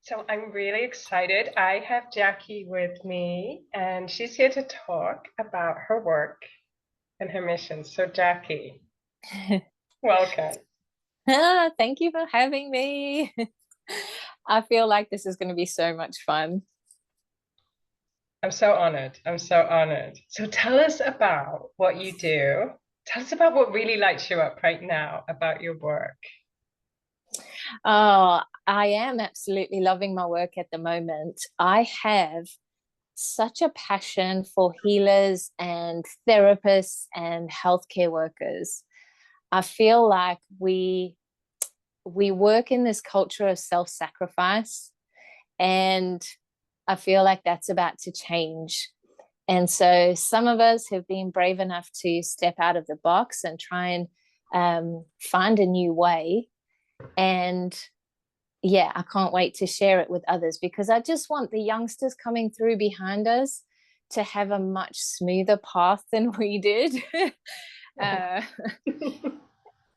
So I'm really excited. I have Jackie with me, and she's here to talk about her work and her mission. So, Jackie, welcome. Thank you for having me. I feel like this is going to be so much fun. I'm so honored. I'm so honored. So, tell us about what you do. Tell us about what really lights you up right now about your work. Oh, I am absolutely loving my work at the moment. I have such a passion for healers and therapists and healthcare workers. I feel like we work in this culture of self-sacrifice, and I feel like that's about to change. And so some of us have been brave enough to step out of the box and try and find a new way. And yeah, I can't wait to share it with others because I just want the youngsters coming through behind us to have a much smoother path than we did. uh,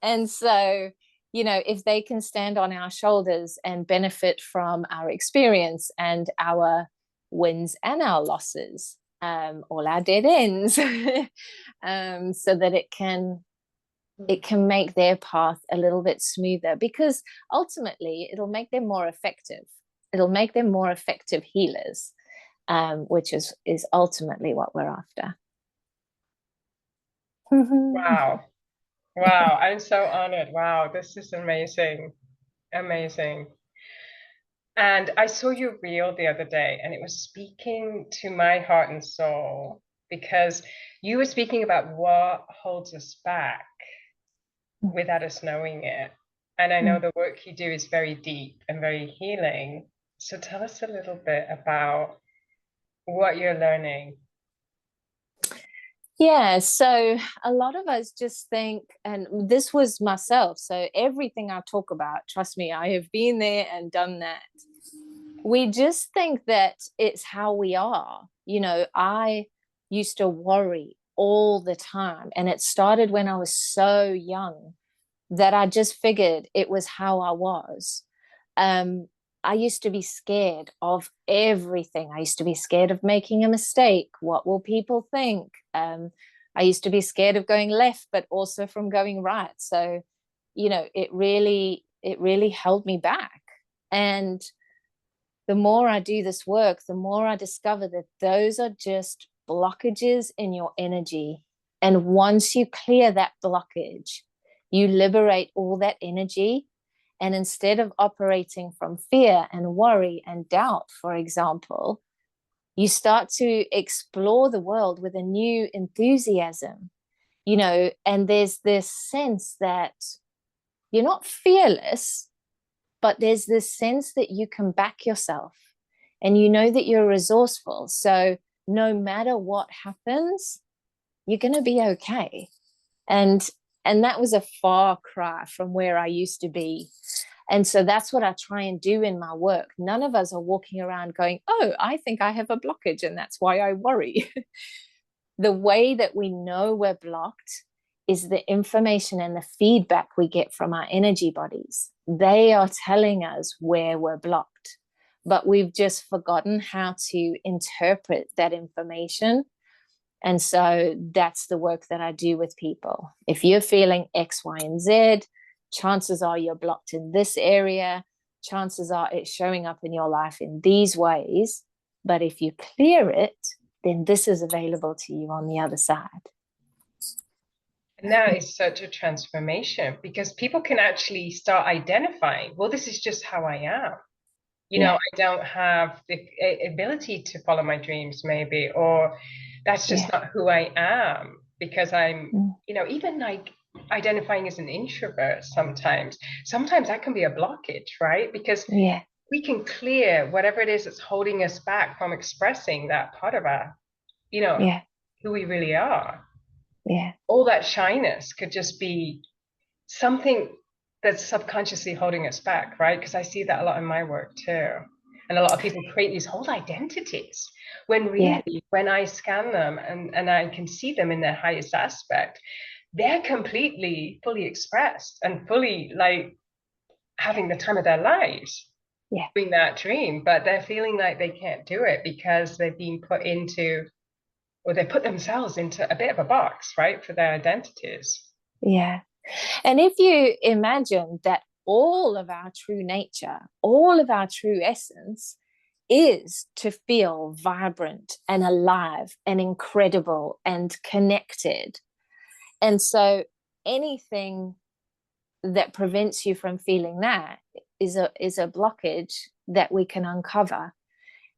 and so, if they can stand on our shoulders and benefit from our experience and our wins and our losses, all our dead ends, so that it can make their path a little bit smoother, because ultimately it'll make them more effective. It'll make them more effective healers, which is ultimately what we're after. Wow. Wow. I'm so honored. Wow. This is amazing. Amazing. And I saw your reel the other day, and it was speaking to my heart and soul because you were speaking about what holds us back without us knowing it. And I know the work you do is very deep and very healing. So tell us a little bit about what you're learning. Yeah, so a lot of us just think, and this was myself, so everything I talk about, trust me, I have been there and done that. We just think that it's how we are. I used to worry all the time, and it started when I was so young that I just figured it was how I was. Um, I used to be scared of everything. I used to be scared of making a mistake. What will people think? I used to be scared of going left, but also from going right. So, it really held me back. And the more I do this work, the more I discover that those are just blockages in your energy. And once you clear that blockage, you liberate all that energy. And instead of operating from fear and worry and doubt, for example, you start to explore the world with a new enthusiasm, and there's this sense that you're not fearless, but there's this sense that you can back yourself, and you know that you're resourceful. So no matter what happens, you're going to be okay. And that was a far cry from where I used to be. And so that's what I try and do in my work. None of us are walking around going, oh, I think I have a blockage and that's why I worry. The way that we know we're blocked is the information and the feedback we get from our energy bodies. They are telling us where we're blocked, but we've just forgotten how to interpret that information. And so that's the work that I do with people. If you're feeling X, Y, and Z, chances are you're blocked in this area. Chances are it's showing up in your life in these ways. But if you clear it, then this is available to you on the other side. And that is such a transformation because people can actually start identifying, well, this is just how I am. Yeah, I don't have the ability to follow my dreams, maybe, or that's just yeah, not who I am because I'm, mm, even like identifying as an introvert sometimes that can be a blockage, right? Because yeah, we can clear whatever it is that's holding us back from expressing that part of our, you know, yeah, who we really are. yeah, All that shyness could just be something that's subconsciously holding us back, right? Because I see that a lot in my work too. And a lot of people create these whole identities when yeah, really, when I scan them and I can see them in their highest aspect, they're completely fully expressed and fully like having the time of their lives. Yeah. doing that dream, but they're feeling like they can't do it because they've been put into, or they put themselves into a bit of a box, right, for their identities. Yeah. And if you imagine that all of our true nature, all of our true essence is to feel vibrant and alive and incredible and connected. And so anything that prevents you from feeling that is a blockage that we can uncover.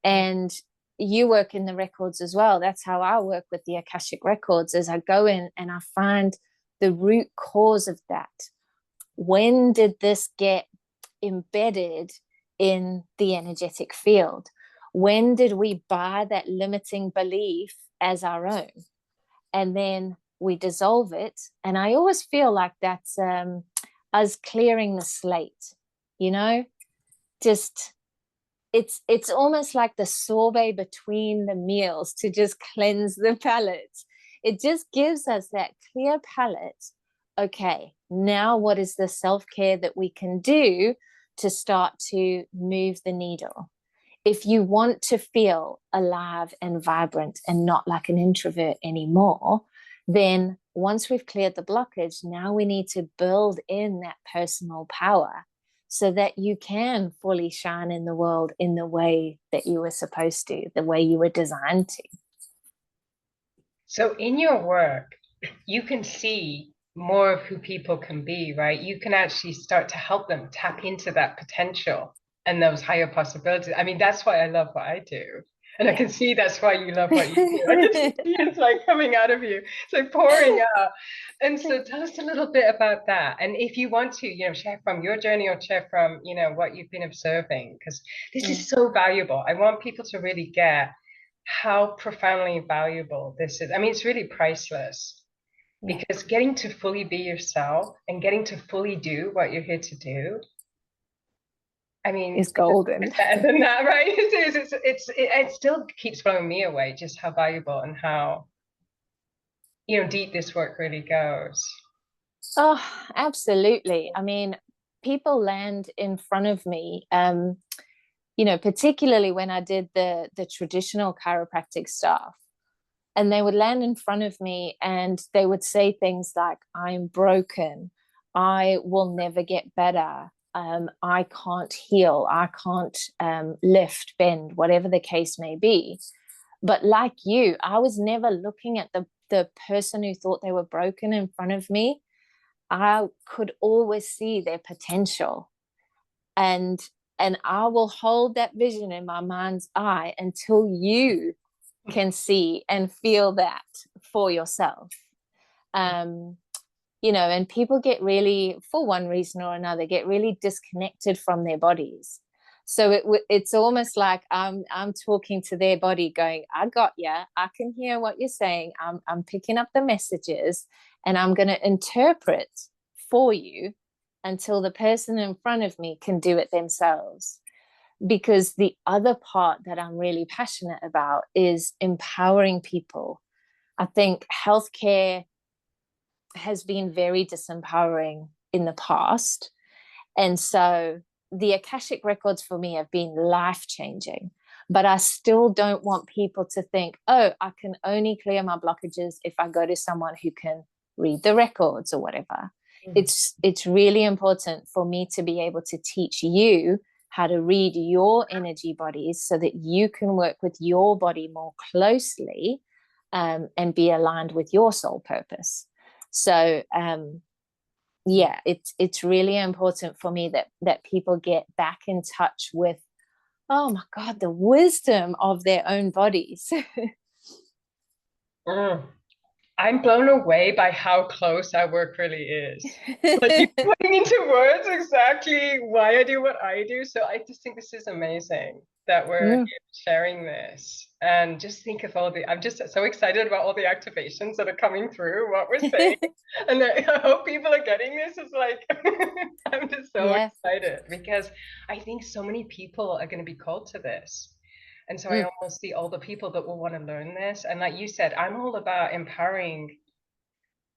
And you work in the records as well. That's how I work with the Akashic Records, as I go in and I find the root cause of that. When did this get embedded in the energetic field? When did we buy that limiting belief as our own? And then we dissolve it. And I always feel like that's us clearing the slate, you know, just it's almost like the sorbet between the meals to just cleanse the palate. It just gives us that clear palate. Okay, now what is the self-care that we can do to start to move the needle? If you want to feel alive and vibrant and not like an introvert anymore, then once we've cleared the blockage, now we need to build in that personal power so that you can fully shine in the world in the way that you were supposed to, the way you were designed to. So in your work, you can see more of who people can be, right? You can actually start to help them tap into that potential and those higher possibilities. I mean, that's why I love what I do. And I Yeah. can see that's why you love what you do. I can see it's like coming out of you. It's like pouring out. And so tell us a little bit about that. And if you want to, share from your journey or share from, what you've been observing, because this Mm, is so valuable. I want people to really get how profoundly valuable this is. I mean, it's really priceless yeah, because getting to fully be yourself and getting to fully do what you're here to do. I mean, it's golden. it's better than that, right? It still keeps blowing me away just how valuable and how, deep this work really goes. Oh, absolutely. I mean, people land in front of me, particularly when I did the traditional chiropractic stuff. And they would land in front of me and they would say things like, I'm broken. I will never get better. I can't heal. I can't lift, bend, whatever the case may be. But like you, I was never looking at the person who thought they were broken in front of me. I could always see their potential. And and I will hold that vision in my mind's eye until you can see and feel that for yourself. Um, and people get really, for one reason or another, get really disconnected from their bodies. So it's almost like I'm talking to their body, going, "I got you. I can hear what you're saying. I'm picking up the messages, and I'm going to interpret for you until the person in front of me can do it themselves." Because the other part that I'm really passionate about is empowering people. I think healthcare has been very disempowering in the past. And so the Akashic Records for me have been life changing. But I still don't want people to think, oh, I can only clear my blockages if I go to someone who can read the records or whatever. It's really important for me to be able to teach you how to read your energy bodies so that you can work with your body more closely, and be aligned with your soul purpose. So yeah, it's really important for me that people get back in touch with, oh my God, the wisdom of their own bodies. Mm. I'm blown away by how close our work really is. Like you're putting into words exactly why I do what I do. So I just think this is amazing that we're Mm. sharing this. And just think of I'm just so excited about all the activations that are coming through, what we're saying. And I hope people are getting this. It's like, I'm just so Yeah. excited because I think so many people are going to be called to this. And so I Mm. almost see all the people that will want to learn this. And like you said, I'm all about empowering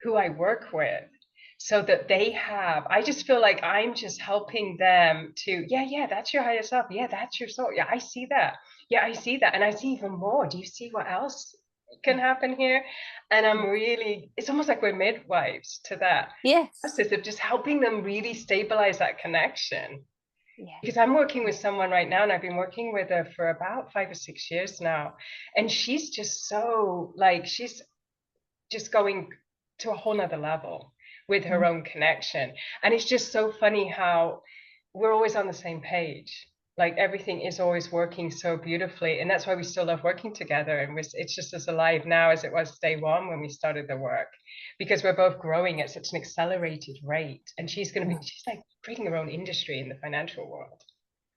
who I work with so that they have, I just feel like I'm just helping them to, yeah, that's your higher self. Yeah, that's your soul. Yeah, I see that. Yeah, I see that. And I see even more. Do you see what else can Yeah. happen here? And I'm Yeah. really, it's almost like we're midwives to that Yes. process of just helping them really stabilize that connection. Yeah. Because I'm working Yeah. with someone right now, and I've been working with her for about 5 or 6 years now. And she's just so like, she's just going to a whole nother level with her Mm. own connection. And it's just so funny how we're always on the same page. Like everything is always working so beautifully. And that's why we still love working together. And it's just as alive now as it was day one when we started the work, because we're both growing at such an accelerated rate. And she's like creating her own industry in the financial world.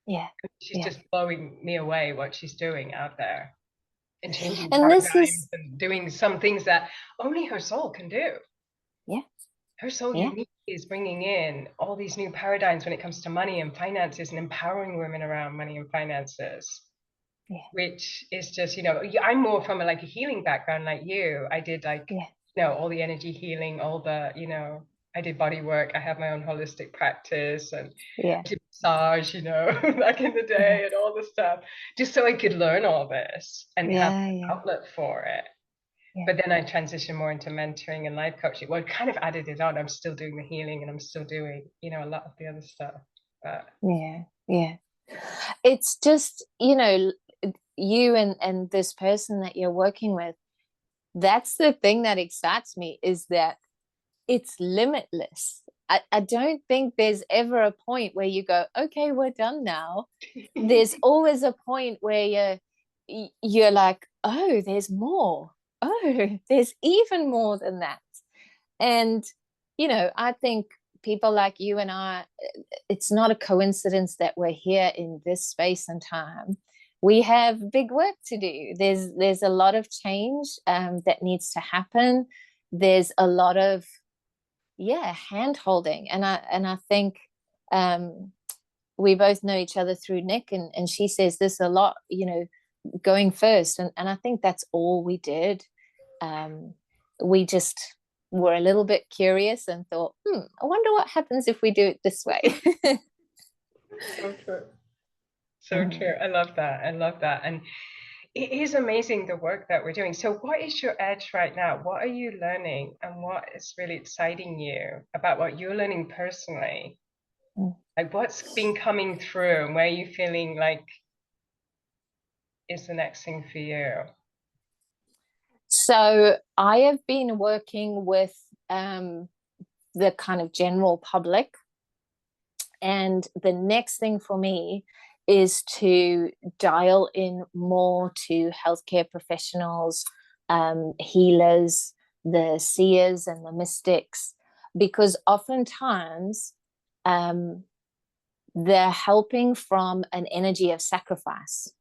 Yeah. She's Yeah. just blowing me away what she's doing out there and changing And this paradigms is, and doing some things that only her soul can do. yeah. Her soul Yeah. uniquely is bringing in all these new paradigms when it comes to money and finances and empowering women around money and finances, Yeah. which is just, I'm more from like a healing background like you. I did like, Yeah. all the energy healing, all the, I did body work. I have my own holistic practice and Yeah. I did massage, back in the Yeah. day and all this stuff, just so I could learn all this and have Yeah. an Yeah. outlet for it. Yeah. But then I transitioned more into mentoring and life coaching. Well, I kind of added it on. I'm still doing the healing and I'm still doing, a lot of the other stuff. But Yeah. Yeah. It's just, you and this person that you're working with, that's the thing that excites me, is that it's limitless. I don't think there's ever a point where you go, okay, we're done now. There's always a point where you're like, oh, there's more. Oh, there's even more than that. And I think people like you and I, it's not a coincidence that we're here in this space and time. We have big work to do. There's a lot of change that needs to happen. There's a lot of, hand holding, and I think we both know each other through Nick, and she says this a lot, going first, and I think that's all we did. We just were a little bit curious and thought, I wonder what happens if we do it this way. so true. So Mm. true. I love that. I love that. And it is amazing the work that we're doing. So what is your edge right now? What are you learning and what is really exciting you about what you're learning personally? Mm. Like what's been coming through and where are you feeling like is the next thing for you? So I have been working with the kind of general public, and the next thing for me is to dial in more to healthcare professionals, healers, the seers, and the mystics, because oftentimes they're helping from an energy of sacrifice.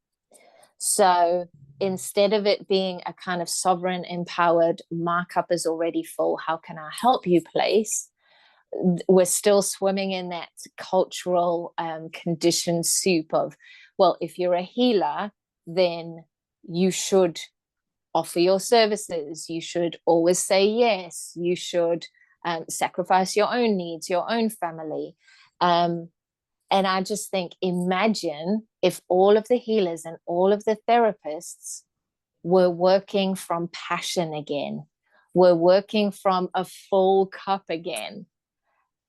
So instead of it being a kind of sovereign, empowered, my cup is already full, how can I help you place? We're still swimming in that cultural conditioned soup of, well, if you're a healer, then you should offer your services. You should always say yes. You should sacrifice your own needs, your own family. And I just think, imagine if all of the healers and all of the therapists were working from passion again, were working from a full cup again.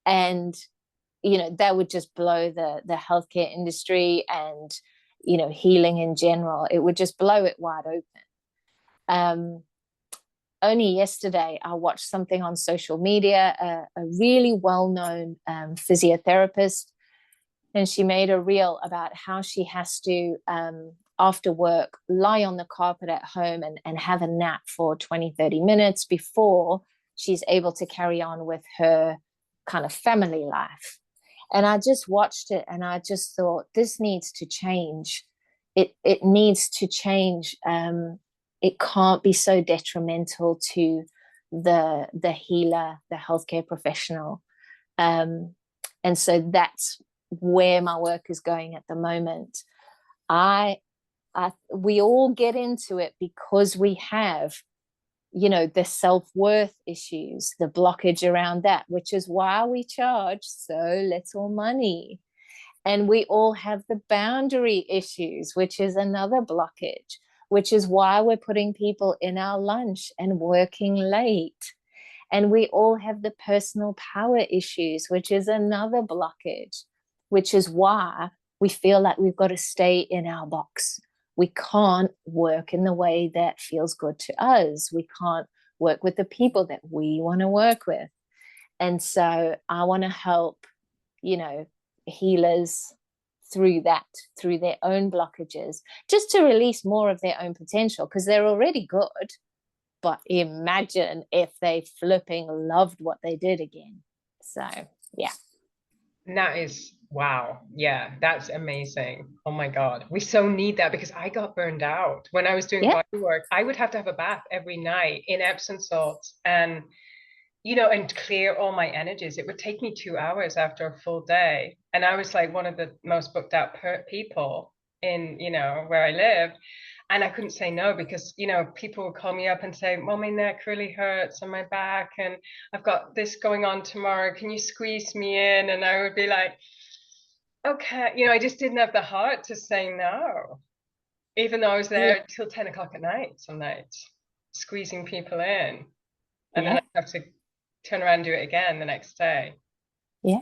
And, that would just blow the healthcare industry and, healing in general. It would just blow it wide open. Um, Only yesterday, I watched something on social media, a really well known physiotherapist, and she made a reel about how she has to, after work, lie on the carpet at home and have a nap for 20-30 minutes before she's able to carry on with her kind of family life. And I just watched it and I just thought, this needs to change. It needs to change. It can't be so detrimental to the healer, the healthcare professional. And so that's where my work is going at the moment. We all get into it because we have the self-worth issues, the blockage around that, which is why we charge so little money. And we all have the boundary issues, which is another blockage, which is why we're putting people in our lunch and working late. And we all have the personal power issues, which is another blockage, which is why we feel like we've got to stay in our box. We can't work in the way that feels good to us. We can't work with the people that we want to work with. And so I want to help, healers through that, through their own blockages, just to release more of their own potential, because they're already good. But imagine if they flipping loved what they did again. So, yeah. That is, wow. Yeah, that's amazing. Oh my God. We so need that because I got burned out. When I was doing Yeah. body work, I would have to have a bath every night in Epsom salts and, and clear all my energies. It would take me 2 hours after a full day. And I was like one of the most booked out people in, where I lived. And I couldn't say no because, people would call me up and say, well, my neck really hurts and my back, and I've got this going on tomorrow. Can you squeeze me in? And I would be like, okay. I just didn't have the heart to say no, even though I was Yeah. there till 10 o'clock at night, some nights, squeezing people in. And then Yeah. I have to turn around and do it again the next day. Yeah.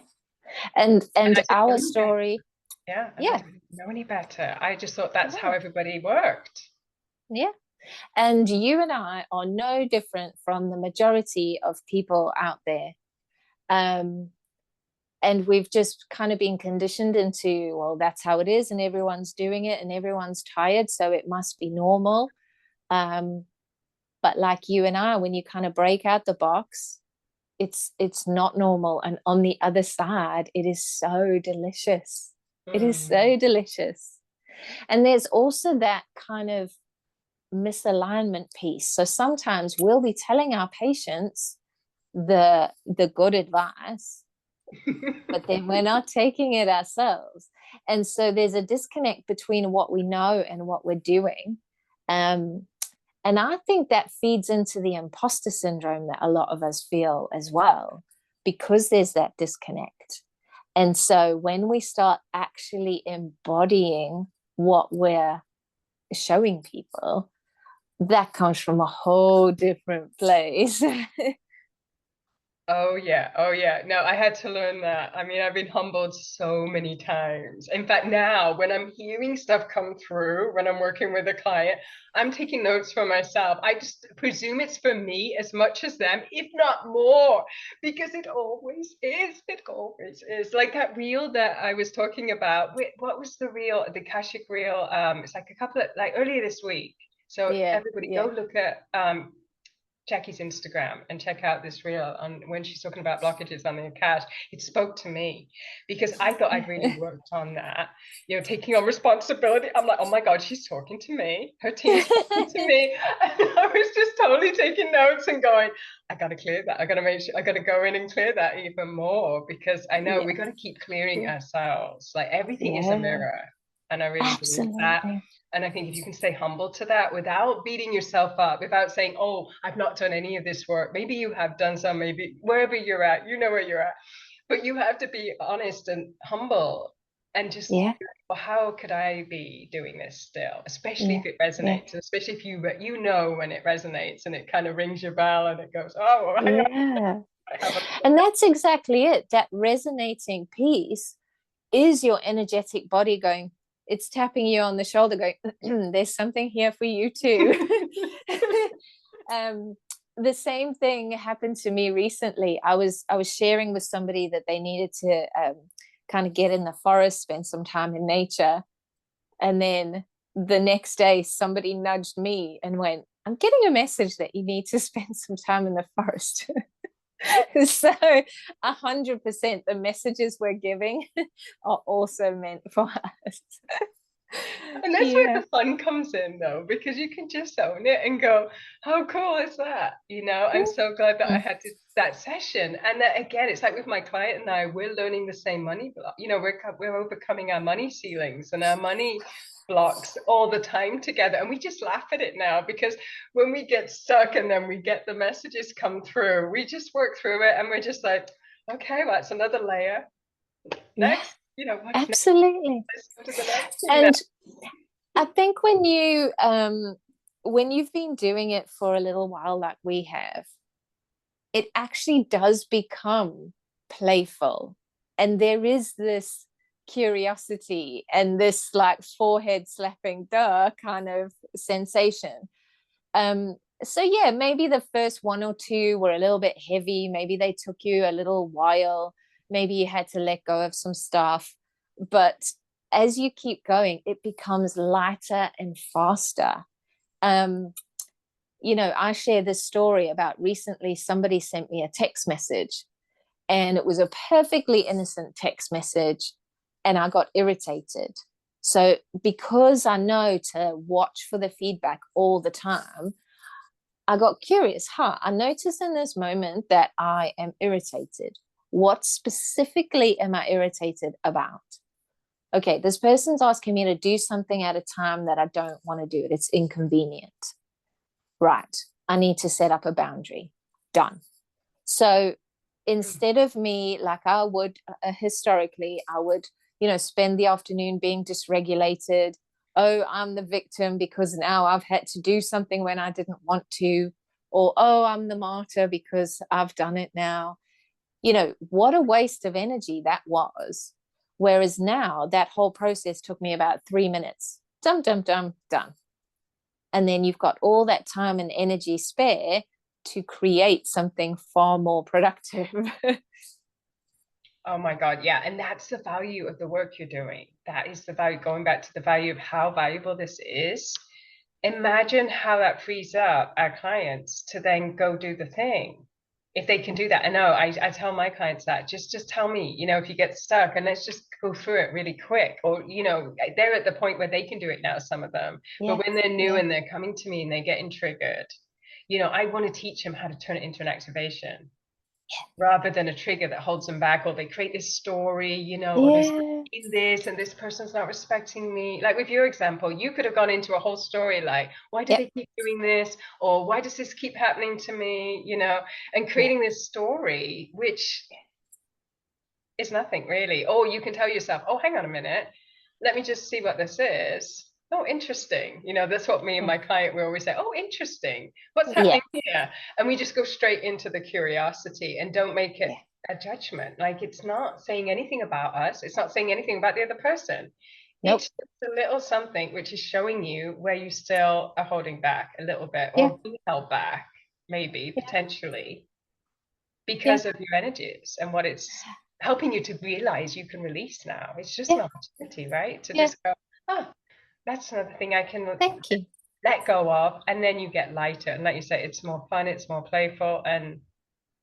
And And I didn't know our any better. story, Yeah, and I yeah. didn't know any better. I just thought that's how No. everybody worked. Yeah. And you and I are no different from the majority of people out there. Um, and we've just kind of been conditioned into, well, that's how it is, and everyone's doing it, and everyone's tired, so it must be normal. Um, but like you and I, when you kind of break out the box, it's not normal. And on the other side, it is so delicious. It is Mm. so delicious. And there's also that kind of misalignment piece. So sometimes we'll be telling our patients the good advice, but then we're not taking it ourselves. And so there's a disconnect between what we know and what we're doing. Um, and I think that feeds into the imposter syndrome that a lot of us feel as well, because there's that disconnect. And so when we start actually embodying what we're showing people, that comes from a whole different place. Oh yeah, oh yeah. No, I had to learn that. I mean, I've been humbled so many times. In fact, now when I'm hearing stuff come through, when I'm working with a client, I'm taking notes for myself. I just presume it's for me as much as them, if not more, because it always is. It always is. Like that reel that I was talking about. Wait, what was the reel? The Akashic reel. It's like a couple of like earlier this week. So Yeah, everybody go yeah, look at Jackie's Instagram and check out this reel on when she's talking about blockages on the Akash. It spoke to me because I thought I'd really worked on that, taking on responsibility. I'm like, oh my God, she's talking to me. Her team's talking to me. And I was just totally taking notes and going, I got to clear that. I got to make sure I got to go in and clear that even more because I know yeah, we got to keep clearing yeah, ourselves. Like everything is a yeah, mirror. And I really believe that. absolutely. And I think if you can stay humble to that without beating yourself up, without saying, oh, I've not done any of this work. Maybe you have done some, maybe wherever you're at, you know where you're at. But you have to be honest and humble and just, Yeah, well, how could I be doing this still? Especially yeah, if it yeah, resonates, especially if you know when it resonates and it kind of rings your bell and it goes, oh, yeah. I have a And that's exactly it. That resonating piece is your energetic body going, it's tapping you on the shoulder, going, there's something here for you too. um, the same thing happened to me recently. I was sharing with somebody that they needed to kind of get in the forest, spend some time in nature, and then the next day somebody nudged me and went, I'm getting a message that you need to spend some time in the forest. So 100% the messages we're giving are also meant for us. And that's where Yeah. the fun comes in, though, because you can just own it and go, "How cool is that?" I'm so glad that I had that session. And that again, it's like with my client and I, we're learning the same money. We're overcoming our money ceilings and our money blocks all the time together, and we just laugh at it now, because when we get stuck and then we get the messages come through, we just work through it, and we're just like, okay, well, that's another layer. Yeah, Next, you know, what's next? absolutely. Let's go to the next thing now. And I think when you've been doing it for a little while, like we have, it actually does become playful. And there is this curiosity and this like forehead slapping duh kind of sensation. So yeah, maybe the first one or two were a little bit heavy. Maybe they took you a little while. Maybe you had to let go of some stuff. But as you keep going, it becomes lighter and faster. Um, I share this story about recently somebody sent me a text message, and it was a perfectly innocent text message, and I got irritated. So because I know to watch for the feedback all the time, I got curious. I noticed in this moment that I am irritated. What specifically am I irritated about? Okay, this person's asking me to do something at a time that I don't want to do it. It's inconvenient. Right. I need to set up a boundary. Done. So instead of me, like I would historically, I would, spend the afternoon being dysregulated. Oh, I'm the victim because now I've had to do something when I didn't want to. Or, oh, I'm the martyr because I've done it now. What a waste of energy that was. Whereas now that whole process took me about 3 minutes. Dum, dum, dum, done. And then you've got all that time and energy spare to create something far more productive. Oh my God, yeah. And that's the value of the work you're doing. That is the value, going back to the value of how valuable this is. Imagine how that frees up our clients to then go do the thing. If they can do that. I know I tell my clients that just tell me, if you get stuck, and let's just go through it really quick. Or, they're at the point where they can do it now, some of them. But Yeah. when they're new Yeah. and they're coming to me and they're getting triggered, I want to teach them how to turn it into an activation rather than a trigger that holds them back, or they create this story, or this Yeah. in this and this person's not respecting me. Like with your example, you could have gone into a whole story like, why do Yep. they keep doing this? Or why does this keep happening to me? And Yeah. creating this story, which is nothing really. Or you can tell yourself, oh, hang on a minute, let me just see what this is. Oh, interesting. That's what me and my client, we always say, oh, interesting. What's Yeah. happening here? And we just go straight into the curiosity and don't make it Yeah. a judgment. Like, it's not saying anything about us. It's not saying anything about the other person. Nope. It's just a little something which is showing you where you still are holding back a little bit, Yeah. or being held back, maybe, Yeah. potentially, Yeah. because of your energies and what it's helping you to realize you can release now. It's just Yeah. an opportunity, right? To Yeah. just go, oh, that's another thing I can Thank you. let go of. And then you get lighter. And like you say, it's more fun, it's more playful and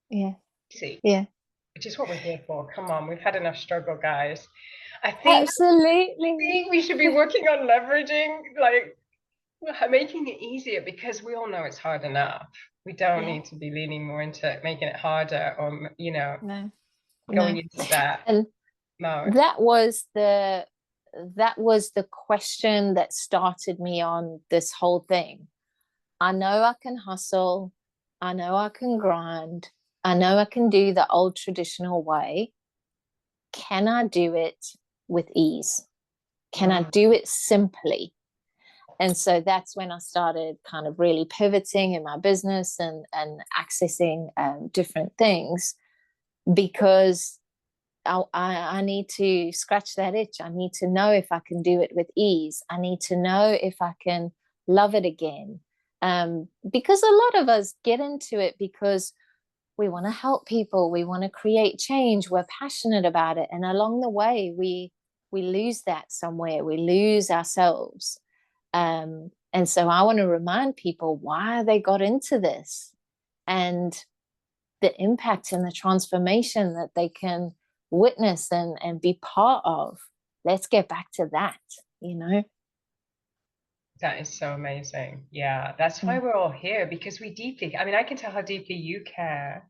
Yeah. easy, Yeah. which is what we're here for. Come on, we've had enough struggle, guys. I think Absolutely. we should be working on leveraging, like making it easier, because we all know it's hard enough. We don't Yeah. need to be leaning more into making it harder, or, No. going No. into that And mode. that was the question that started me on this whole thing. I know I can hustle. I know I can grind. I know I can do the old traditional way. Can I do it with ease? Can I Mm. do it simply? And so that's when I started kind of really pivoting in my business and accessing different things, because I need to scratch that itch. I need to know if I can do it with ease. I need to know if I can love it again. Because a lot of us get into it because we want to help people, we want to create change, we're passionate about it, and along the way we lose that somewhere, we lose ourselves. And so I want to remind people why they got into this, and the impact and the transformation that they can witness and be part of. Let's get back to that. That is so amazing. Yeah, that's why Mm. we're all here, because I mean, I can tell how deeply you care,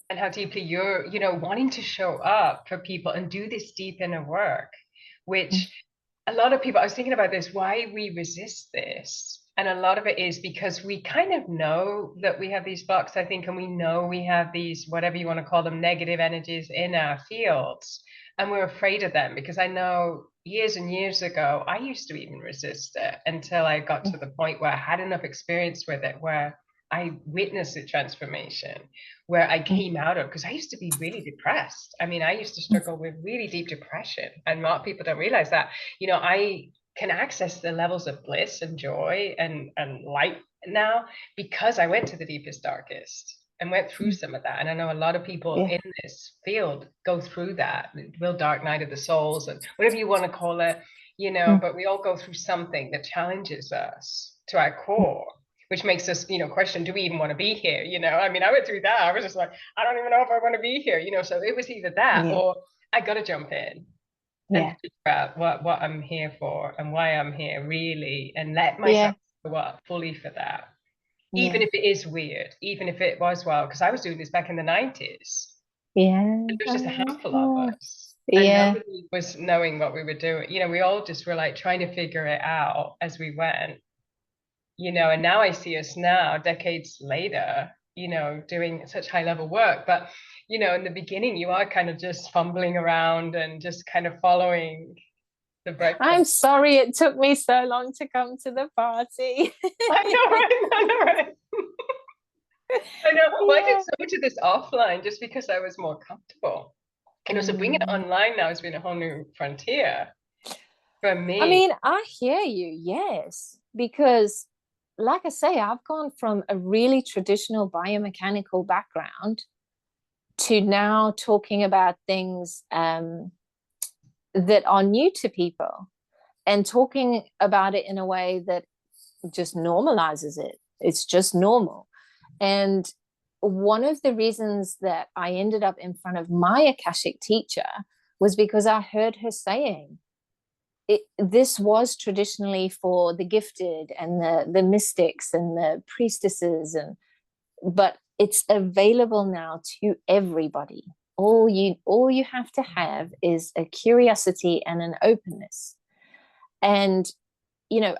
and how deeply you're, wanting to show up for people and do this deep inner work, Mm. which a lot of people, I was thinking about this, why we resist this. And a lot of it is because we kind of know that we have these blocks, I think, and we know we have these, whatever you want to call them, negative energies in our fields. And we're afraid of them because I know years and years ago, I used to even resist it until I got to the point where I had enough experience with it, where I witnessed the transformation, where I came out of, because I used to be really depressed. I mean, I used to struggle with really deep depression, and a lot of people don't realize that. I can access the levels of bliss and joy and light now because I went to the deepest, darkest and went through some of that. And I know a lot of people Yeah. in this field go through that, the real dark night of the souls and whatever you want to call it, but we all go through something that challenges us to our core, which makes us, question, do we even want to be here? I mean, I went through that. I was just like, I don't even know if I want to be here, so it was either that Yeah. or I got to jump in and Yeah. figure out what I'm here for and why I'm here really, and let Yeah. myself go up fully for that. Even Yeah. if it is weird, even if it was wild, because I was doing this back in the 90s. Yeah. There was just a handful of us. And Yeah. nobody was knowing what we were doing. We all just were like trying to figure it out as we went, and now I see us now, decades later, doing such high level work. But, in the beginning, you are kind of just fumbling around and just kind of following the breadcrumbs. I'm sorry it took me so long to come to the party. I know, right? I know, right? I know. Well, I did Yeah. so much of this offline just because I was more comfortable. So bringing it Mm. online now has been a whole new frontier for I me. mean, I hear you, yes, because like I say, I've gone from a really traditional biomechanical background to now talking about things that are new to people and talking about it in a way that just normalizes it. It's just normal. And one of the reasons that I ended up in front of my Akashic teacher was because I heard her saying, this was traditionally for the gifted and the mystics and the priestesses, but it's available now to everybody. All you have to have is a curiosity and an openness. And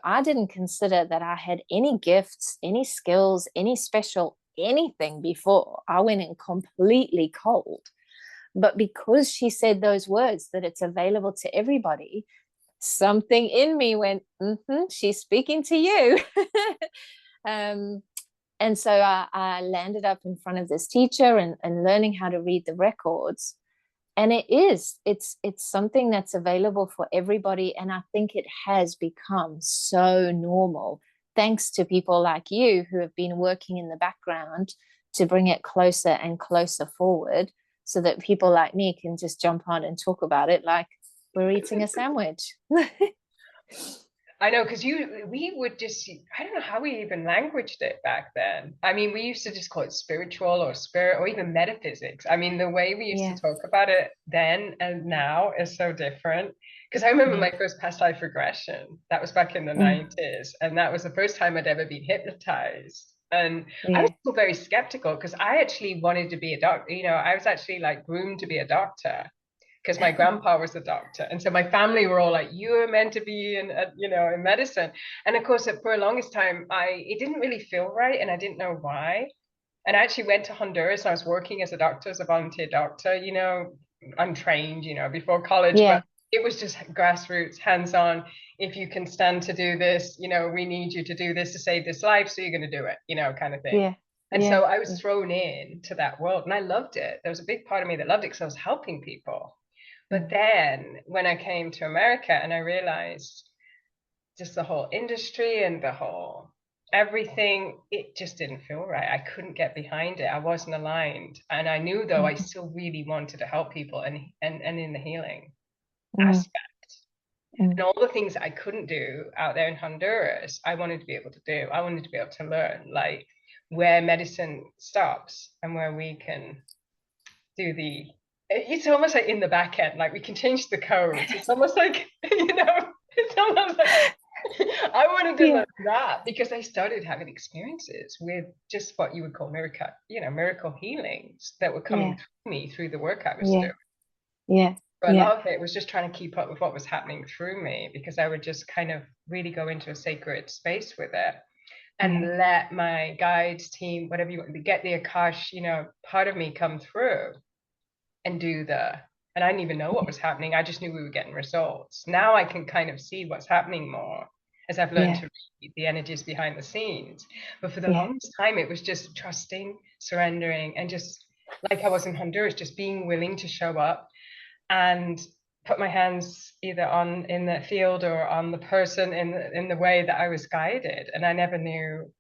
I didn't consider that I had any gifts, any skills, any special anything before. I went in completely cold. But because she said those words, that it's available to everybody, something in me went, she's speaking to you. um, and so I landed up in front of this teacher and learning how to read the records. And it's something that's available for everybody. And I think it has become so normal, thanks to people like you who have been working in the background to bring it closer and closer forward so that people like me can just jump on and talk about it like we're eating a sandwich. I know, because we would just, I don't know how we even languaged it back then. I mean, we used to just call it spiritual or spirit or even metaphysics. I mean, the way we used to Yeah. talk about it then and now is so different. Because I remember Yeah. my first past life regression, that was back in the Mm. 90s. And that was the first time I'd ever been hypnotized. And I was Yeah. still very skeptical because I actually wanted to be a doctor. I was actually like groomed to be a doctor because my grandpa was a doctor, and so my family were all like, "You are meant to be in medicine." And of course, for the longest time, it didn't really feel right, and I didn't know why. And I actually went to Honduras, and I was working as a doctor, as a volunteer doctor, untrained, before college, but Yeah. it was just grassroots, hands-on. If you can stand to do this, we need you to do this to save this life, so you're going to do it, kind of thing. Yeah. And Yeah. so I was thrown in to that world, and I loved it. There was a big part of me that loved it because I was helping people. But Mm. then when I came to America and I realized just the whole industry and the whole everything, it just didn't feel right. I couldn't get behind it. I wasn't aligned. And I knew though I Mm. still really wanted to help people and in the healing Mm. aspect. Mm. And all the things I couldn't do out there in Honduras, I wanted to be able to do. I wanted to be able to learn like where medicine stops and where we can do it's almost like in the back end, like we can change the codes. It's almost like, it's almost like I wanted to Yeah. learn that because I started having experiences with just what you would call miracle healings that were coming Yeah. through me through the work I was Yeah. doing. Yeah. But a Yeah. lot of it was just trying to keep up with what was happening through me, because I would just kind of really go into a sacred space with it Yeah. and let my guides, team, whatever you want, get the Akash, part of me come through and do and I didn't even know what was happening. I just knew we were getting results. Now I can kind of see what's happening more as I've learned Yeah. to read the energies behind the scenes. But for the Yeah. longest time, it was just trusting, surrendering, and just like I was in Honduras, just being willing to show up and put my hands either on in the field or on the person in the way that I was guided. And I never knew,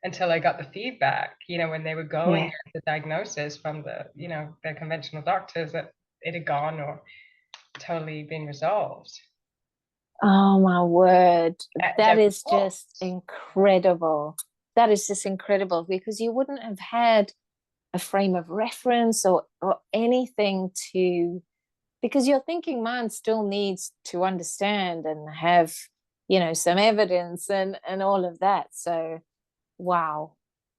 until I got the feedback, when they would go and Yeah. get the diagnosis from the conventional doctors, that it had gone or totally been resolved. Oh my word. That There is was. just incredible. That is just incredible, because you wouldn't have had a frame of reference or anything to, because your thinking mind still needs to understand and have, some evidence and all of that. So wow.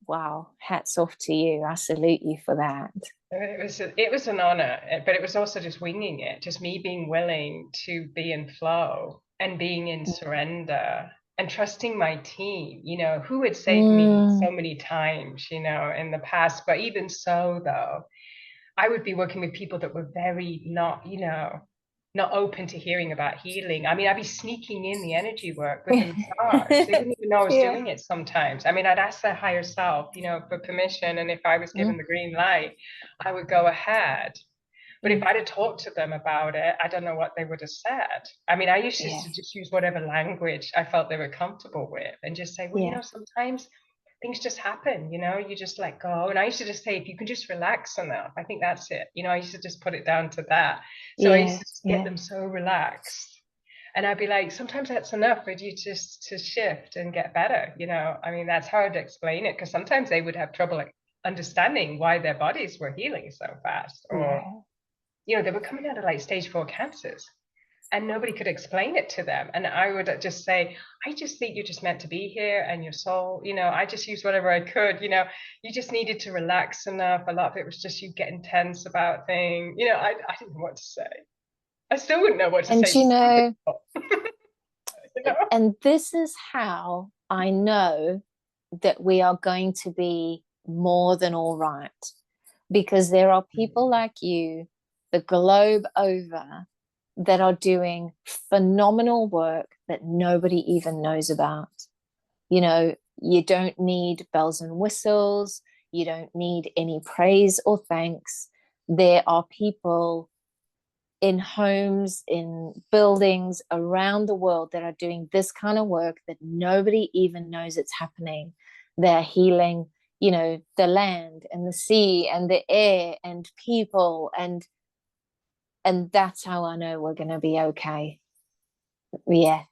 Wow. Hats off to you. I salute you for that. It was an honor, but it was also just winging it, just me being willing to be in flow and being in surrender and trusting my team, who had saved me Mm, so many times, in the past. But even so, though, I would be working with people that were very not open to hearing about healing. I mean, I'd be sneaking in the energy work with the massage. They wouldn't even know I was yeah. doing it sometimes. I mean, I'd ask their higher self, for permission. And if I was given Mm, the green light, I would go ahead. But if mm, I'd have talked to them about it, I don't know what they would have said. I mean, I used yeah. to just use whatever language I felt they were comfortable with and just say, well, Yeah. sometimes things just happen, you just let go. And I used to just say, if you can just relax enough, I think that's it. I used to just put it down to that. So I used Yeah. to get Yeah. them so relaxed. And I'd be like, sometimes that's enough for you just to shift and get better. I mean, that's hard to explain it, because sometimes they would have trouble like understanding why their bodies were healing so fast, or Yeah. they were coming out of like stage 4 cancers and nobody could explain it to them. And I would just say, I just think you're just meant to be here, and your soul, I just used whatever I could, you just needed to relax enough. A lot of it was just you getting tense about things. I didn't know what to say. I still wouldn't know what to And say to some people, you know? and this is how I know that we are going to be more than all right, because there are people like you the globe over that are doing phenomenal work that nobody even knows about. You don't need bells and whistles, you don't need any praise or thanks. There are people in homes, in buildings around the world that are doing this kind of work that nobody even knows it's happening. They're healing, the land and the sea and the air and people, and that's how I know we're going to be okay. Yeah,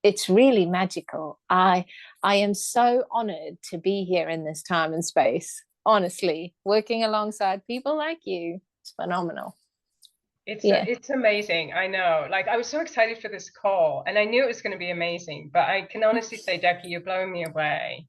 it's really magical. I am so honored to be here in this time and space. Honestly, working alongside people like you, it's phenomenal. Yeah. It's amazing. I know. Like, I was so excited for this call, and I knew it was going to be amazing. But I can honestly say, Jackie, you're blowing me away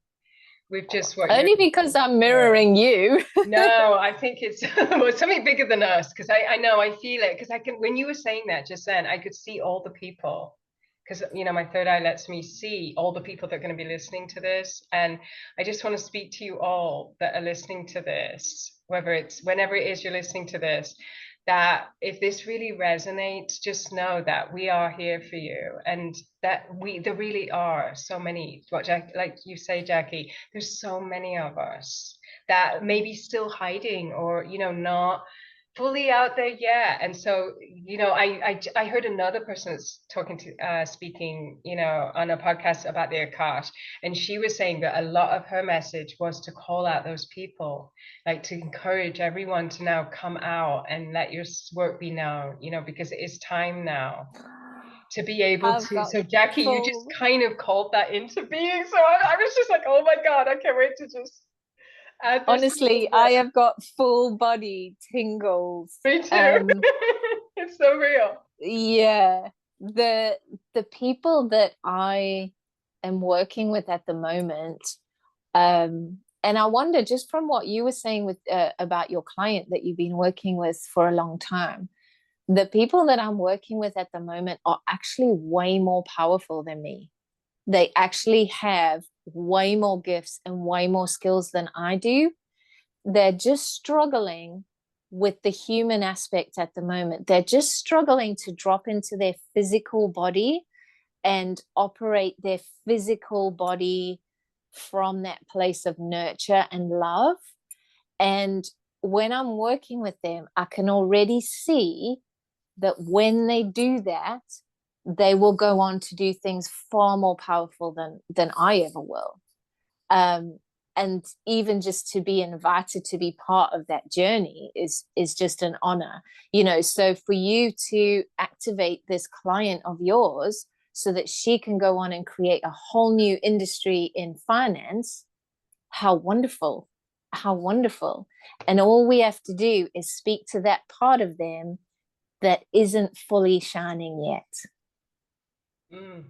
with just what you're Only because I'm doing. mirroring you. No, I think it's well, something bigger than us, because I know I feel it, because I can, when you were saying that just then, I could see all the people, because my third eye lets me see all the people that are going to be listening to this. And I just want to speak to you all that are listening to this, whenever it is you're listening to this, that if this really resonates, just know that we are here for you, and that there really are so many, like you say, Jackie, there's so many of us that may be still hiding, or not fully out there yet. And so I heard another person that's speaking on a podcast about the Akash, and she was saying that a lot of her message was to call out those people, like to encourage everyone to now come out and let your work be known, because it is time now to be able I've to. got So Jackie, you just full, kind of called that into being. So I was just like, oh my God, I can't wait to just add this to honestly, the I have got full body tingles. Me too. Um, It's so real. yeah, the the people that I am working with at the moment, and I wonder, just from what you were saying with about your client that you've been working with for a long time, The people that I'm working with at the moment are actually way more powerful than me. They actually have way more gifts and way more skills than I do. They're just struggling with the human aspect at the moment. They're just struggling to drop into their physical body and operate their physical body from that place of nurture and love. And when I'm working with them, I can already see that when they do that, they will go on to do things far more powerful than I ever will. Um, and even just to be invited to be part of that journey is just an honor, you know. So for you to activate this client of yours so that she can go on and create a whole new industry in finance, how wonderful, how wonderful. And all we have to do is speak to that part of them that isn't fully shining yet. Mm.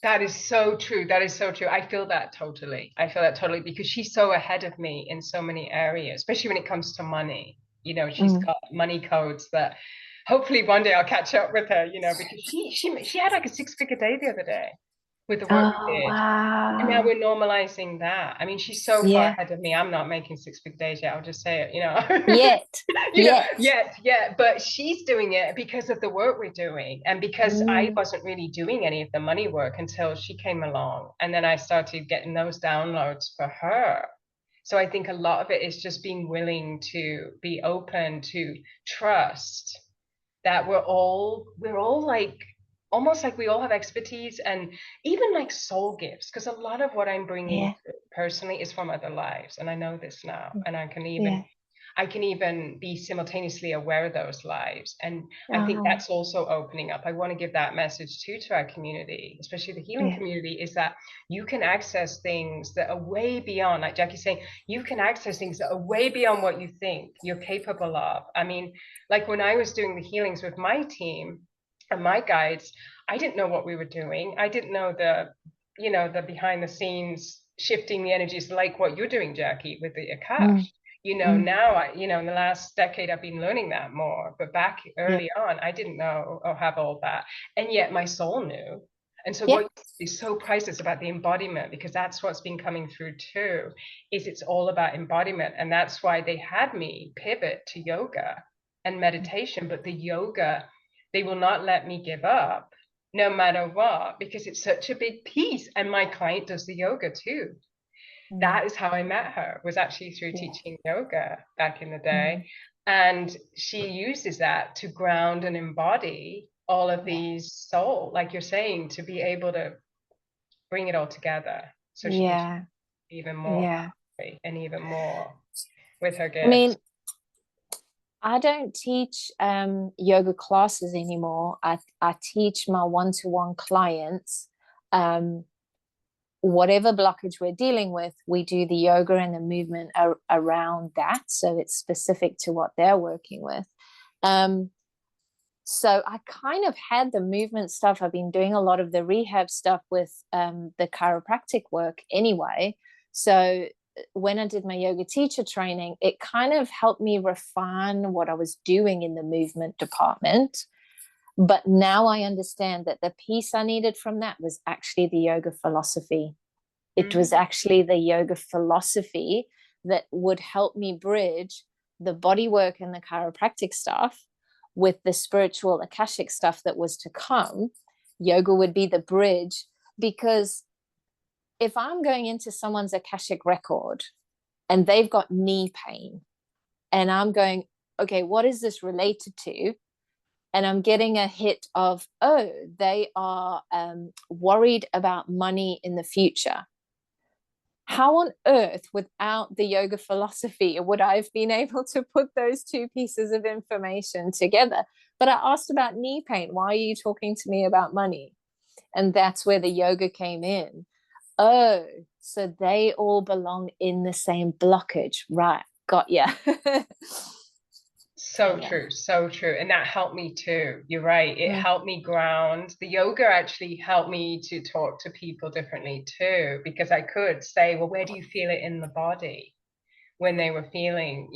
That is so true. That is so true. I feel that totally. I feel that totally because she's so ahead of me in so many areas, especially when it comes to money. You know, she's got money codes that hopefully one day I'll catch up with her, you know, because she had like a 6-figure day the other day with the work we Oh, did. And now wow. we're normalizing that. I mean, she's so far Yeah. ahead of me. I'm not making 6-figure days yet. I'll just say it, you know. Yet. You know, Yet. yet, but she's doing it because of the work we're doing. And because I Mm, wasn't really doing any of the money work until she came along. And then I started getting those downloads for her. So I think a lot of it is just being willing to be open to trust that we're all like almost like we all have expertise and even like soul gifts because a lot of what I'm bringing yeah. personally is from other lives, and I know this now, and Yeah. I can even be simultaneously aware of those lives. And I think Oh, that's also opening up. I want to give that message too to our community, especially the healing yeah. community, is that you can access things that are way beyond, like Jackie's saying, you can access things that are way beyond what you think you're capable of. I mean, like when I was doing the healings with my team and my guides, I didn't know what we were doing. I didn't know the behind the scenes shifting the energies like what you're doing, Jackie, with the Mm, Akash. mm, Now in the last decade, I've been learning that more. But back yeah. early on, I didn't know or have all that. And yet my soul knew. And so Yeah. what is so priceless about the embodiment, because that's what's been coming through too, is it's all about embodiment. And that's why they had me pivot to yoga and meditation. But the yoga, they will not let me give up no matter what, because it's such a big piece. And my client does the yoga too. Mm, That is how I met her, was actually through yeah. teaching yoga back in the day. Mm, And she uses that to ground and embody all of yeah. these soul, like you're saying, to be able to bring it all together so she can Yeah. even more Yeah. powerfully and even more with her I gifts. mean, I don't teach yoga classes anymore. I teach my one-to-one clients um, whatever blockage we're dealing with, we do the yoga and the movement around that. So it's specific to what they're working with. Um, so I kind of had the movement stuff. I've been doing a lot of the rehab stuff with the chiropractic work anyway. So when I did my yoga teacher training, it kind of helped me refine what I was doing in the movement department. But now I understand that the piece I needed from that was actually the yoga philosophy. It was Mm. actually the yoga philosophy that would help me bridge the body work and the chiropractic stuff with the spiritual Akashic stuff that was to come. Yoga would be the bridge, because if I'm going into someone's Akashic record and they've got knee pain, and I'm going, okay, what is this related to? And I'm getting a hit of, oh, they are worried about money in the future. How on earth, without the yoga philosophy, would I have been able to put those two pieces of information together? But I asked about knee pain. Why are you talking to me about money? And that's where the yoga came in. Oh, so they all belong in the same blockage. Right. Got ya. So Yeah. true, so true. And that helped me too. You're right. It Mm, helped me ground. The yoga actually helped me to talk to people differently too, because I could say, well, where do you feel it in the body when they were feeling,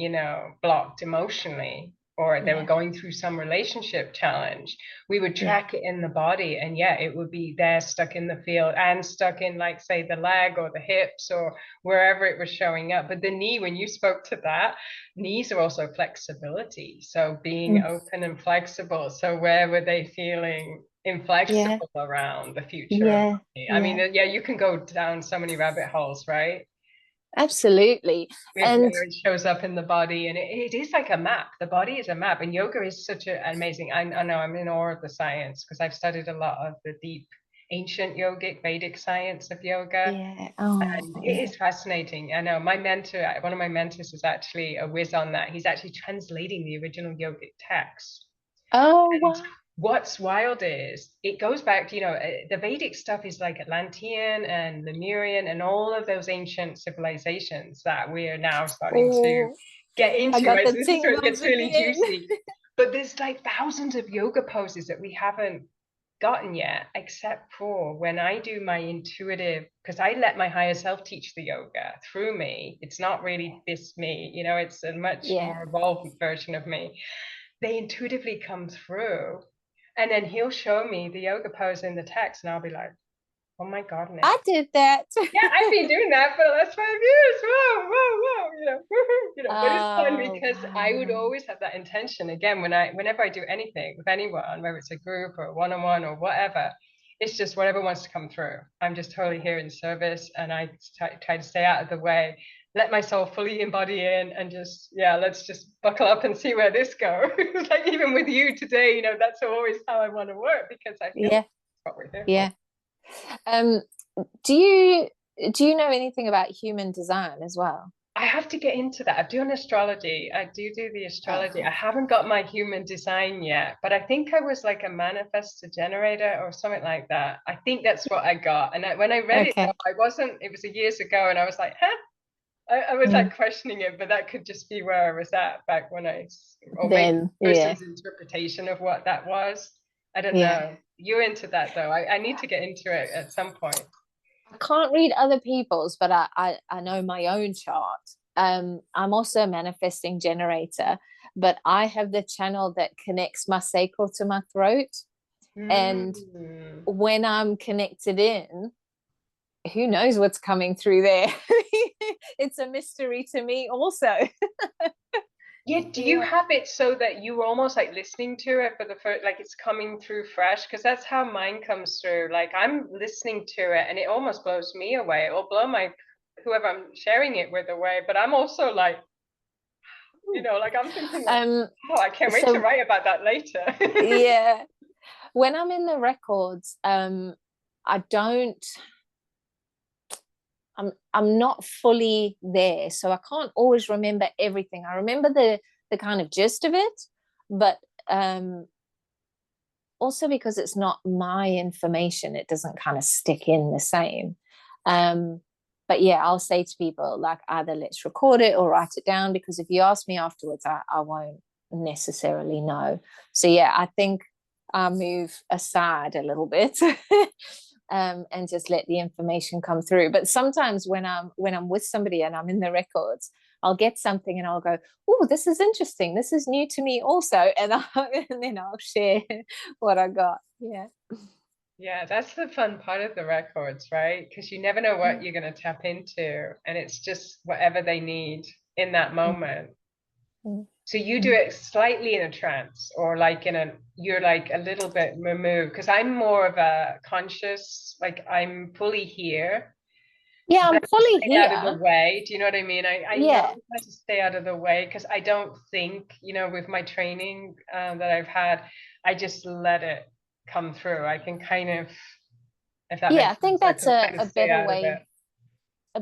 blocked emotionally? or they were Yeah. going through some relationship challenge, we would Yeah. track it in the body. And yeah, it would be there stuck in the field and stuck in, like, say, the leg or the hips or wherever it was showing up. But the knee, when you spoke to that, knees are also flexibility. So being Mm. open and flexible. So where were they feeling Yeah. inflexible around the future of Yeah. money? I mean, Yeah. yeah, you can go down so many rabbit holes, right? Absolutely. And Where it shows up in the body, and it is like a map. The body is a map, and yoga is such an amazing. I know I'm in awe of the science because I've studied a lot of the deep ancient yogic Vedic science of yoga, yeah. Oh, and it yeah. is fascinating. I know my mentor, one of my mentors, is actually a whiz on that. He's actually translating the original yogic text. Oh, And wow. what's wild is it goes back to, the Vedic stuff is like Atlantean and Lemurian and all of those ancient civilizations that we are now starting to Oh, get I into, got right? the So this is where it tingles gets really again. juicy. But there's like thousands of yoga poses that we haven't gotten yet, except for when I do my intuitive, because I let my higher self teach the yoga through me. It's not really this me, it's a much Yeah. more evolved version of me. They intuitively come through. And then he'll show me the yoga pose in the text, and I'll be like, oh my goodness. I did that. Yeah, I've been doing that for the last 5 years. Whoa, whoa, whoa, but it's fun Oh, because I would wow. always have that intention again whenever I do anything with anyone, whether it's a group or one-on-one or whatever. It's just whatever wants to come through. I'm just totally here in service, and I try to stay out of the way, let my soul fully embody in, and just, yeah, let's just buckle up and see where this goes. Like even with you today, that's always how I want to work because I feel like Yeah. that's what we're here for. Yeah. Um, do you do you know anything about human design as well? I have to get into that. I'm doing astrology. I do the Oh, astrology. I cool. haven't got my human design yet, but I think I was like a manifestor generator or something like that. I think that's what I got. And when I read it, though, Okay. it was years ago, and I was like, huh? I was Mm. like questioning it, but that could just be where I was at back or maybe Then, the yeah. person's interpretation of what that was. I don't Yeah. know. You're into that though. I need to get into it at some point. I can't read other people's, but I know my own chart. I'm also a manifesting generator, but I have the channel that connects my sacral to my throat. And Mm. when I'm connected in, who knows what's coming through there? It's a mystery to me, also. Yeah, do you Yeah. have it so that you almost like listening to it for the first, like it's coming through fresh? Because that's how mine comes through. Like I'm listening to it and it almost blows me away. It will blow whoever I'm sharing it with away. But I'm also like, like I'm thinking like, Um, oh, I can't wait to so write about that later. yeah, when I'm in the records, I don't I'm not fully there, so I can't always remember everything. I remember the kind of gist of it, but also because it's not my information, it doesn't kind of stick in the same. Um, but yeah, I'll say to people like either let's record it or write it down, because if you ask me afterwards, I won't necessarily know. So yeah, I think I'll move aside a little bit. And just let the information come through. But sometimes when I'm with somebody and I'm in the records, I'll get something and I'll go, oh, this is interesting. This is new to me also. And then I'll share what I got. Yeah. Yeah, that's the fun part of the records, right? Because you never know what you're going to tap into, and it's just whatever they need in that moment. So you do it slightly in a trance, or like you're like a little bit removed, because I'm more of a conscious, like I'm fully here, Yeah, but I'm I just fully stay out of the here. way. Do you know what I mean? I know Yeah. how to stay out of the way because I don't think, with my training that I've had, I just let it come through. I can kind of, if that Yeah, makes I think sense, I that's can kind of a stay out of it.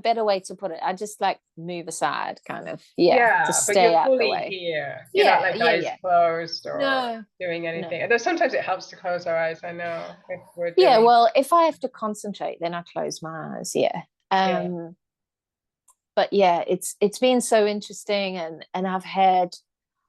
better way to put it. I just like move aside, kind of. Yeah, Yeah, just but stay you're out the fully way. here. You're not Yeah, like yeah, eyes yeah. closed or No, doing no. anything. Although sometimes it helps to close our eyes, I know, if we're Yeah, doing, well, if I have to concentrate, then I close my eyes. Yeah. yeah. But yeah, it's been so interesting, and I've had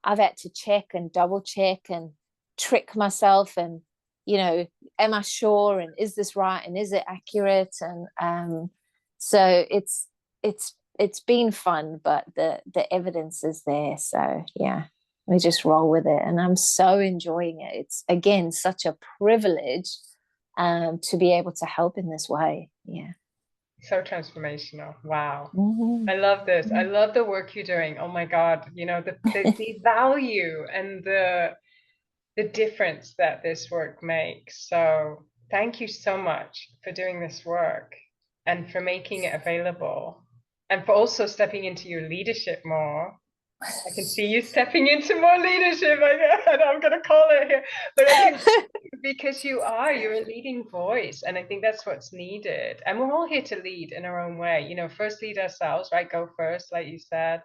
to check and double check and trick myself, and am I sure, and is this right, and is it accurate, and so it's been fun, but the evidence is there, so yeah. we just roll with it. And I'm so enjoying it. It's, again, such a privilege to be able to help in this way. Yeah. So transformational. Wow. Mm-hmm. I love this. I love the work you're doing. Oh my God, you know, the value and the difference that this work makes. So thank you so much for doing this work and for making it available and for also stepping into your leadership more. I can see you stepping into more leadership. I'm going to call it here, but I can because you're a leading voice, and I think that's what's needed. And we're all here to lead in our own way. You know, first lead ourselves, right? Go first, like you said.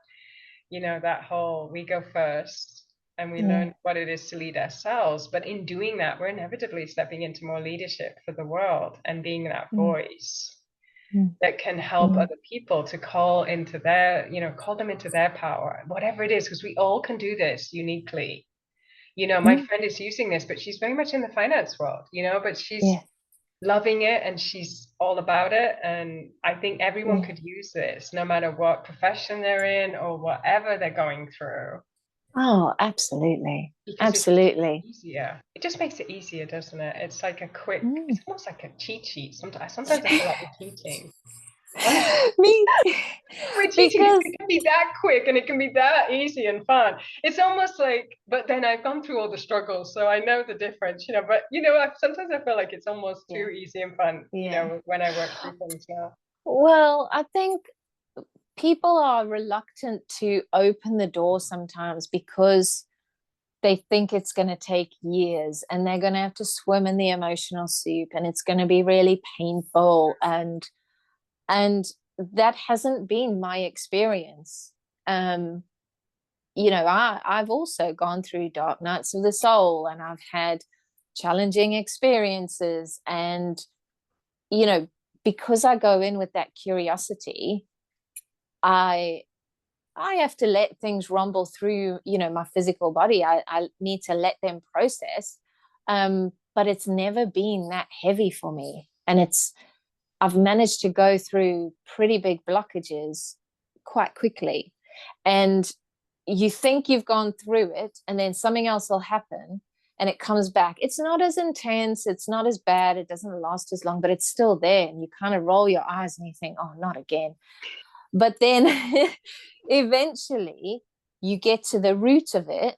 You know, that whole we go first and we Yeah. learn what it is to lead ourselves. But in doing that, we're inevitably stepping into more leadership for the world and being that Mm, voice mm, that can help mm, other people to call into their, you know, call them into their power, whatever it is, because we all can do this uniquely. You know, my mm. friend is using this, but she's very much in the finance world, you know, but she's Yeah. loving it and she's all about it. And I think everyone Yeah. could use this, no matter what profession they're in or whatever they're going through, Oh, absolutely. because it's Absolutely. easier. It just makes it easier, doesn't it? It's like a quick, Mm. it's almost like a cheat sheet. Sometimes I feel like we're cheating. Honestly, Me, we're cheating because because it can be that quick and it can be that easy and fun. It's almost like, but then I've gone through all the struggles, so I know the difference, you know. But you know, sometimes I feel like it's almost yeah, too easy and fun, you yeah. know, when I work through things now. Well, I think people are reluctant to open the door sometimes because they think it's going to take years and they're going to have to swim in the emotional soup and it's going to be really painful, and that hasn't been my experience. um I've also gone through dark nights of the soul and I've had challenging experiences, and you know because I go in with that curiosity, i I have to let things rumble through, my physical body. I need to let them process. But it's never been that heavy for me. And I've managed to go through pretty big blockages quite quickly. And you think you've gone through it, and then something else will happen and it comes back. It's not as intense, it's not as bad, it doesn't last as long, but it's still there. And you kind of roll your eyes and you think, oh, not again. But then eventually you get to the root of it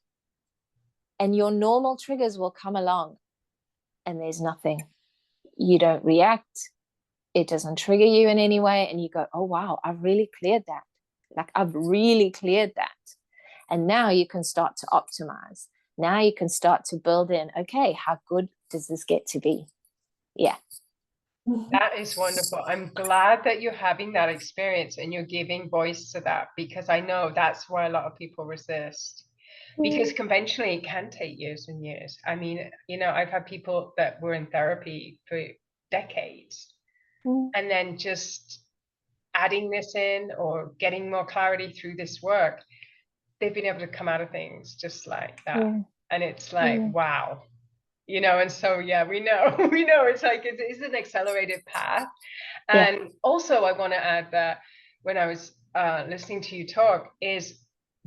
and your normal triggers will come along and there's nothing. You don't react. It doesn't trigger you in any way. And you go, oh, wow, I've really cleared that. Like, I've really cleared that. And now you can start to optimize. Now you can start to build in, okay, how good does this get to be? Yeah. That is wonderful. I'm glad that you're having that experience and you're giving voice to that, because I know that's why a lot of people resist. Because conventionally it can take years and years. I mean, you know, I've had people that were in therapy for decades and then just adding this in or getting more clarity through this work, they've been able to come out of things just like that. Yeah. And it's like, Yeah. wow, you know, and so, yeah, we know, we know it's like, it is an accelerated path. Yeah. And also, I want to add that when I was listening to you talk, is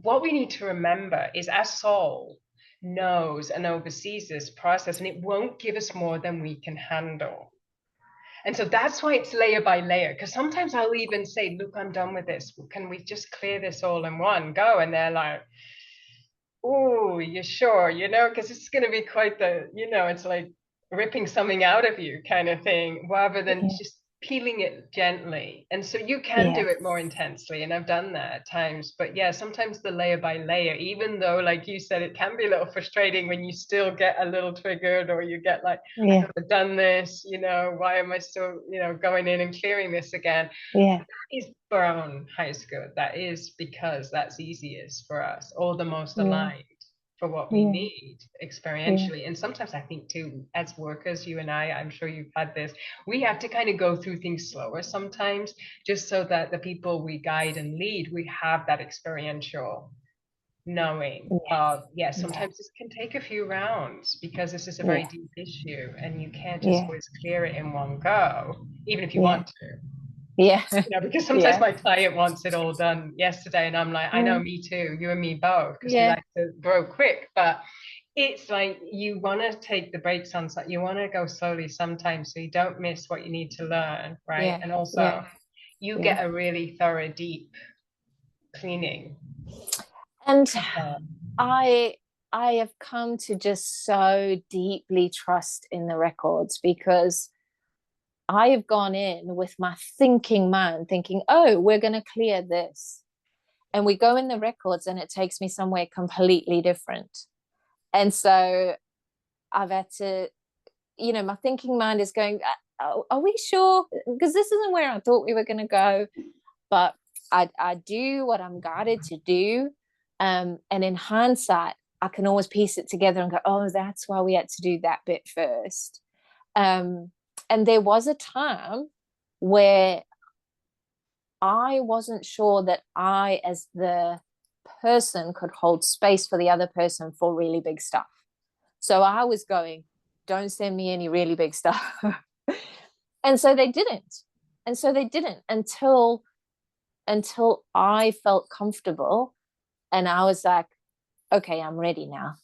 what we need to remember is our soul knows and oversees this process, and it won't give us more than we can handle. And so that's why it's layer by layer. Because sometimes I'll even say, look, I'm done with this. Can we just clear this all in one go? And they're like, oh, you sure? You know, because it's going to be quite the, you know, it's like ripping something out of you kind of thing, rather than Yeah. just peeling it gently. And so you can Yeah. do it more intensely. And I've done that at times. But yeah, sometimes the layer by layer, even though, like you said, it can be a little frustrating when you still get a little triggered or you get like, I Yeah. thought I've done this, you know, why am I still, you know, going in and clearing this again? Yeah. Is for our own highest good. That is because that's easiest for us, or the most Yeah. aligned for what we Yeah. need Yeah. experientially. And sometimes I think too, as workers, you and I'm sure you've had this, we have to kind of go through things slower sometimes, just so that the people we guide and lead, we have that experiential knowing Yeah. of, yes, Yeah. sometimes this can take a few rounds because this is a very Yeah. deep issue and you can't just Yeah. always clear it in one go, even if you Yeah. want to. Yeah. Because sometimes Yeah. my client wants it all done yesterday, and I'm like, I know, Mm, me too, you and me both, because we yeah. like to grow quick, but it's like you want to take the breaks on, so you want to go slowly sometimes so you don't miss what you need to learn, right? Yeah. And also Yeah. you Yeah. get a really thorough, deep cleaning And of that. I I have come to just so deeply trust in the records, because I have gone in with my thinking mind, thinking, oh, we're going to clear this. And we go in the records and it takes me somewhere completely different. And so I've had to, my thinking mind is going, are we sure? Because this isn't where I thought we were going to go. But I do what I'm guided to do. And in hindsight, I can always piece it together and go, oh, that's why we had to do that bit first. Um, and there was a time where I wasn't sure that I, as the person, could hold space for the other person for really big stuff. So I was going, don't send me any really big stuff. And so they didn't. And so they didn't until I felt comfortable and I was like, okay, I'm ready now.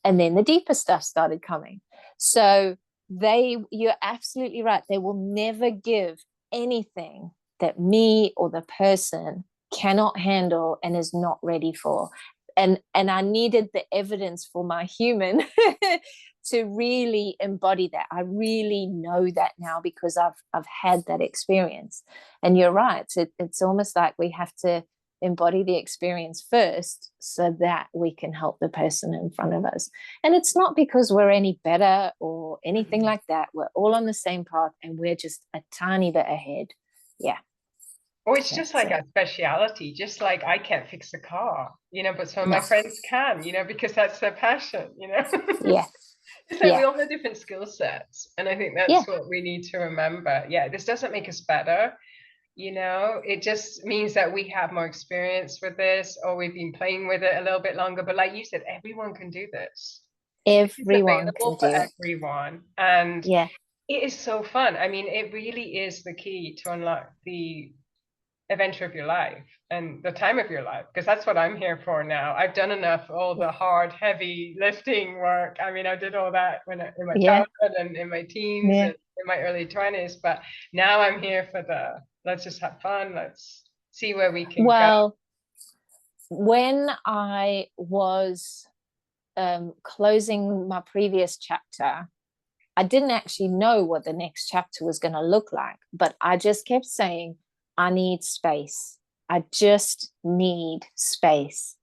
And then the deeper stuff started coming. So you're absolutely right. They will never give anything that me or the person cannot handle and is not ready for. And I needed the evidence for my human to really embody that. I really know that now because I've had that experience. And you're right. It's almost like we have to embody the experience first so that we can help the person in front of us. And it's not because we're any better or anything like that. We're all on the same path and we're just a tiny bit ahead. Yeah. Or it's just That's like it. a speciality, just like I can't fix a car, but some of my No. friends can, because that's their passion. Yeah. It's like we Yeah. all have different skill sets. And I think Yeah. that's what we need to remember. Yeah, this doesn't make us better. It just means that we have more experience with this, or we've been playing with it a little bit longer. But like you said, everyone can do this. This is Everyone can available for do it. everyone. And Yeah. it is so fun. I mean, it really is the key to unlock the adventure of your life and the time of your life, because that's what I'm here for now. I've done enough all Yeah. the hard, heavy lifting work. I mean, I did all that in my Yeah. childhood and in my teens Yeah. and in my early 20s, but now I'm here for the let's just have fun. Let's see where we can go. Well, when I was closing my previous chapter, I didn't actually know what the next chapter was going to look like, but I just kept saying, I need space. I just need space.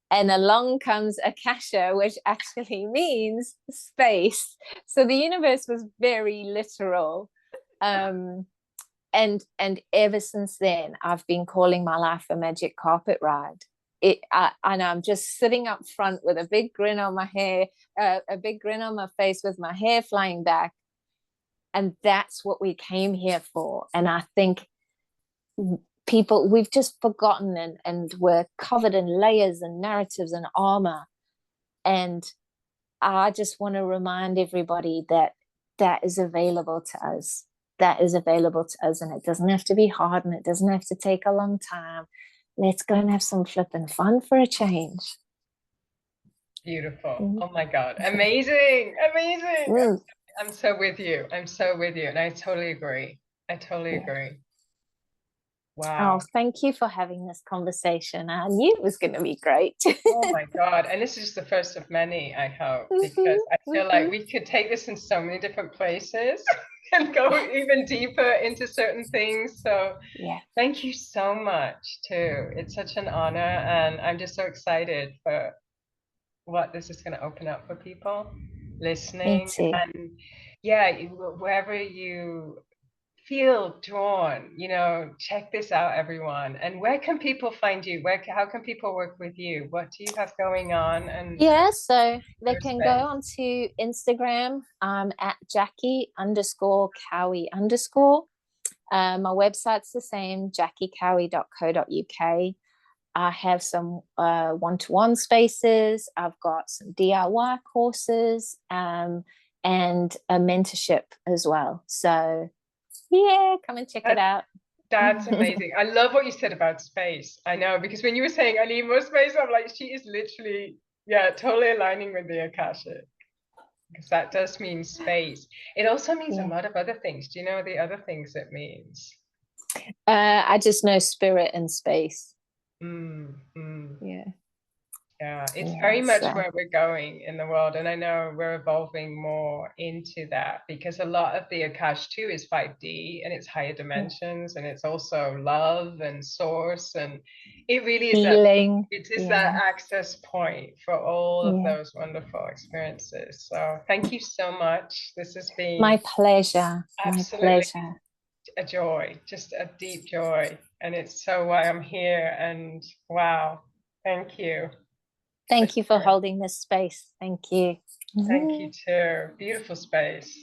And along comes Akasha, which actually means space. So the universe was very literal. Um, and ever since then, I've been calling my life a magic carpet ride. And I'm just sitting up front with a big grin on my hair, a big grin on my face with my hair flying back. And that's what we came here for. And I think we've just forgotten, and we're covered in layers and narratives and armor. And I just want to remind everybody that that is available to us. That is available to us, and it doesn't have to be hard, and it doesn't have to take a long time. Let's go and have some flipping fun for a change. Beautiful. Mm. Oh my God. Amazing. Amazing. Mm. I'm so with you. I'm so with you. And I totally agree. I totally Yeah. agree. Oh, Wow. thank you for having this conversation. I knew it was going to be great. Oh my God. And this is just the first of many, I hope, Mm-hmm, because I feel like mm-hmm. we could take this in so many different places and go Yeah, even deeper into certain things. So yeah. thank you so much, too. It's such an honor. And I'm just so excited for what this is going to open up for people Me listening. too. And yeah, wherever you feel drawn, check this out, everyone. And where can people find you? How can people work with you? What do you have going on? And Yeah, so they your can go space. onto Instagram at Jackie_Cowie_. My website's the same, jackiecowie.co.uk. I have some one-to-one spaces. I've got some DIY courses and a mentorship as well. So yeah, come and check it That's out. That's amazing. I love what you said about space. I know, because when you were saying I need more space, I'm like, she is literally, yeah, totally aligning with the Akashic. Because that does mean space. It also means a Yeah. lot of other things. Do you know the other things it means? I just know spirit and space. Mm, mm. Yeah. Yeah, it's very Yeah. much So where we're going in the world. And I know we're evolving more into that because a lot of the Akash too is 5D and it's higher yeah. dimensions and it's also love and source. And it really is that, Healing. it is that Yeah. access point for all of Yeah. those wonderful experiences. So thank you so much. This has been My pleasure. My absolutely pleasure. a joy, just a deep joy. And it's so why I'm here. And wow, thank you for Thank you for sharing. holding this space. Thank you. Thank you too. Beautiful space.